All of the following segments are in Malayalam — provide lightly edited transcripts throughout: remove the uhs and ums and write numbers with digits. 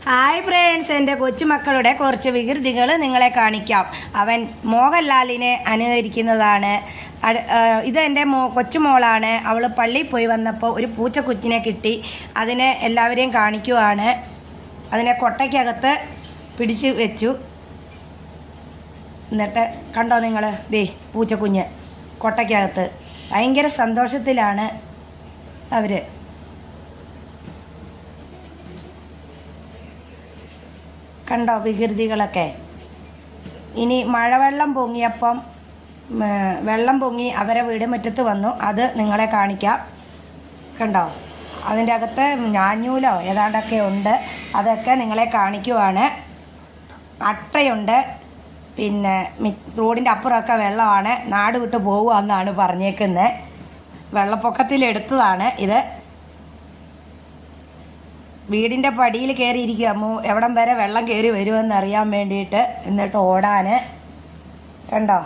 ഹായ് ഫ്രണ്ട്സ്, എൻ്റെ കൊച്ചുമക്കളുടെ കുറച്ച് വികൃതികൾ നിങ്ങളെ കാണിക്കാം. അവൻ മോഹൻലാലിനെ അനുകരിക്കുന്നതാണ്. ഇത് എൻ്റെ കൊച്ചുമോളാണ്. അവൾ പള്ളിയിൽ പോയി വന്നപ്പോൾ ഒരു പൂച്ചക്കുഞ്ഞിനെ കിട്ടി. അതിനെ എല്ലാവരെയും കാണിക്കുവാണ്. അതിനെ കൊട്ടയ്ക്കകത്ത് പിടിച്ച് വെച്ചു. എന്നിട്ട് കണ്ടോ നിങ്ങൾ, ദേ പൂച്ചക്കുഞ്ഞ് കൊട്ടയ്ക്കകത്ത്. ഭയങ്കര സന്തോഷത്തിലാണ് അവർ. കണ്ടോ വികൃതികളൊക്കെ. ഇനി മഴവെള്ളം പൊങ്ങിയപ്പം വെള്ളം പൊങ്ങി അവരെ വീട് മുറ്റത്ത് വന്നു. അത് നിങ്ങളെ കാണിക്കാം. കണ്ടോ, അതിൻ്റെ അകത്ത് ഞാഞ്ഞൂലോ ഏതാണ്ടൊക്കെ ഉണ്ട്. അതൊക്കെ നിങ്ങളെ കാണിക്കുവാണ്. അട്ടയുണ്ട്. പിന്നെ റോഡിൻ്റെ അപ്പുറമൊക്കെ വെള്ളമാണ്. നാട് വിട്ട് പോകുകയെന്നാണ് പറഞ്ഞേക്കുന്നത്. വെള്ളപ്പൊക്കത്തിലെടുത്തതാണ് ഇത്. വീടിൻ്റെ പടിയിൽ കയറിയിരിക്കുക. എവിടം വരെ വെള്ളം കയറി വരുമെന്ന് അറിയാൻ വേണ്ടിയിട്ട്, എന്നിട്ട് ഓടാൻ. കണ്ടോ.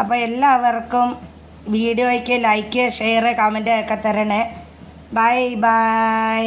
അപ്പോൾ എല്ലാവർക്കും വീഡിയോയ്ക്ക് ലൈക്ക്, ഷെയർ, കമൻറ്റ് ഒക്കെ തരണേ. Bye bye.